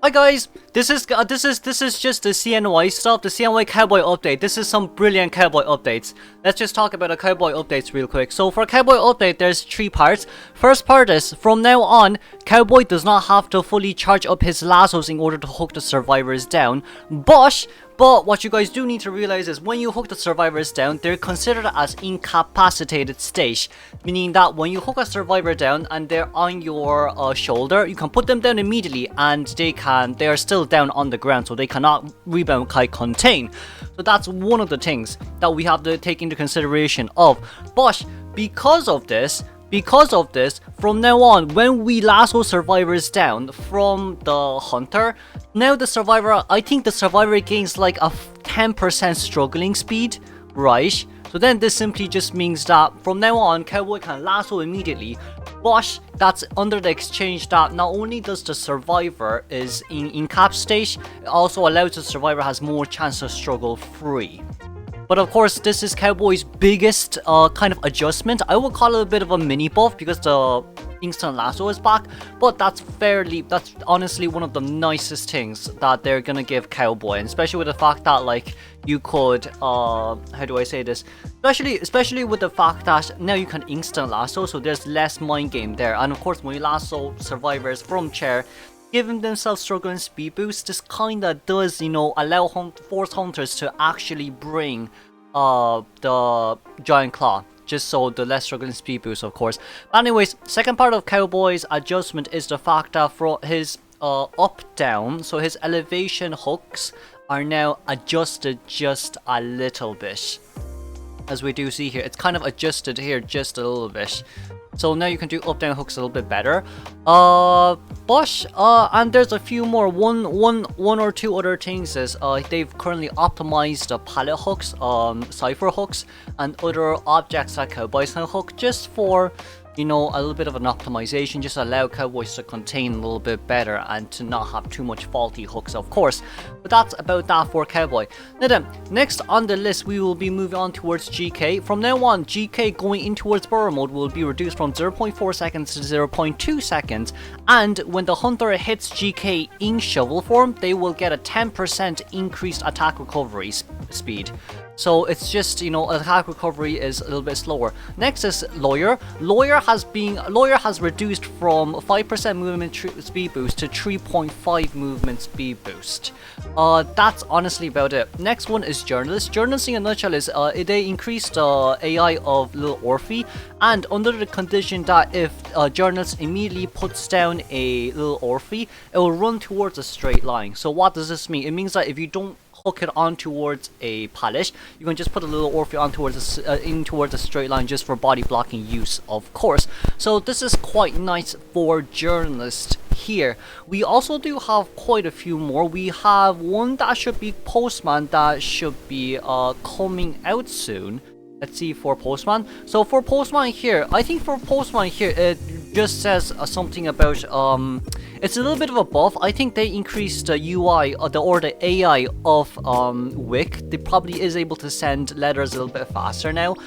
Hi guys, this is just the CNY stuff, the CNY Cowboy update. This is some brilliant Cowboy updates. Let's just talk about the Cowboy updates real quick. So for Cowboy update, there's 3 parts. First part is, from now on, Cowboy does not have to fully charge up his lassos in order to hook the survivors down. But what you guys do need to realize is when you hook the survivors down, they're considered as incapacitated state, meaning that when you hook a survivor down and they're on your shoulder, you can put them down immediately and they are still down on the ground, so they cannot rebound contain. So that's one of the things that we have to take into consideration of. But because of this, from now on, when we lasso survivors down from the hunter, now I think the survivor gains like a 10% struggling speed, right? So then this simply just means that from now on, Cowboy can lasso immediately, but that's under the exchange that not only does the survivor is in cap state, it also allows the survivor has more chance to struggle free. But of course, this is Cowboy's biggest kind of adjustment. I would call it a bit of a mini buff because the instant lasso is back. But that's honestly one of the nicest things that they're gonna give Cowboy, and especially with the fact that like you could how do I say this? Especially with the fact that now you can instant lasso, so there's less mind game there. And of course, when you lasso survivors from chair, giving themselves struggle and speed boost, this kinda does, allow force hunters to actually bring the giant claw, just so the less struggle and speed boost, of course. But anyways, second part of Cowboy's adjustment is the fact that for his up down, so his elevation hooks are now adjusted just a little bit. As we do see here, it's kind of adjusted here just a little bit. So now you can do up down hooks a little bit better. And there's a few more. One or two other things is they've currently optimized the pallet hooks, cipher hooks, and other objects that Cowboys can hook just for a little bit of an optimization, just allow Cowboys to contain a little bit better and to not have too much faulty hooks, of course. But that's about that for Cowboy. Now then, next on the list, we will be moving on towards GK. From now on, GK going in towards burrow mode will be reduced from 0.4 seconds to 0.2 seconds. And when the hunter hits GK in shovel form, they will get a 10% increased attack recovery speed. So it's just, attack recovery is a little bit slower. Next is Lawyer. Lawyer has reduced from 5% movement speed boost to 3.5 movement speed boost. That's honestly about it. Next one is Journalist. Journalist in a nutshell is they increased the AI of Little Orphe, and under the condition that if Journalist immediately puts down a Little Orphe, it will run towards a straight line. So what does this mean? It means that if you don't hook it on towards a pallet, you can just put a Little Orphe on towards a straight line just for body blocking use, of course. So this is quite nice for Journalist here. We also do have quite a few more. We have one that should be Postman that should be coming out soon. Let's see for Postman. So for Postman here, I think for Postman here, it just says something about it's a little bit of a buff. I think they increased the UI or the AI of Wick. They probably is able to send letters a little bit faster now.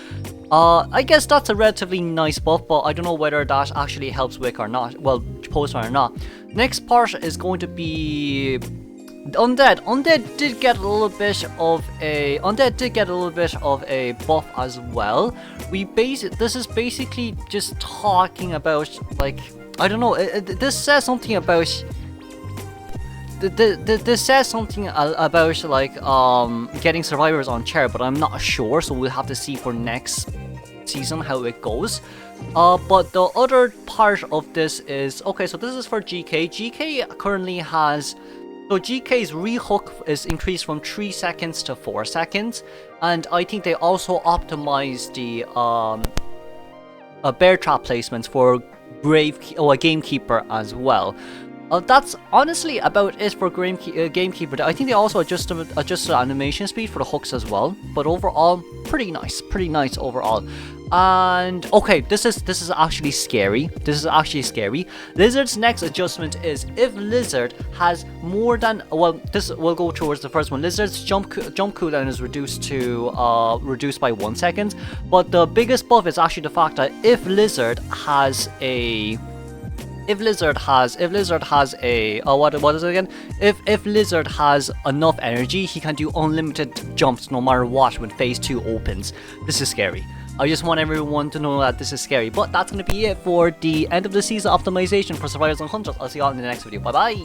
I guess that's a relatively nice buff, but I don't know whether that actually helps Wick or not. Well, Postman or not. Next part is going to be Undead. Undead did get a little bit of a buff as well. This is basically just talking about, like, I don't know. This says something about. This says something about like getting survivors on chair, but I'm not sure. So we'll have to see for next season how it goes. But the other part of this is okay. So this is for GK. GK currently has. So GK's rehook is increased from 3 seconds to 4 seconds, and I think they also optimized the bear trap placements for Gamekeeper as well. That's honestly about it for Gamekeeper. I think they also adjusted the animation speed for the hooks as well. But overall, pretty nice overall. And okay, this is actually scary. Lizard's next adjustment is if Lizard has more than this will go towards the first one. Lizard's jump cooldown is reduced by 1 second. But the biggest buff is actually the fact that if Lizard has a if Lizard has a what is it again? If Lizard has enough energy, he can do unlimited jumps no matter what when phase 2 opens. This is scary. I just want everyone to know that this is scary. But that's gonna be it for the end of the season optimization for Survivors and Hunters. I'll see you all in the next video. Bye bye.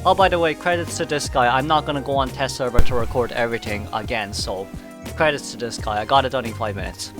Oh, by the way, credits to this guy. I'm not gonna go on test server to record everything again, so credits to this guy. I got it done in 5 minutes.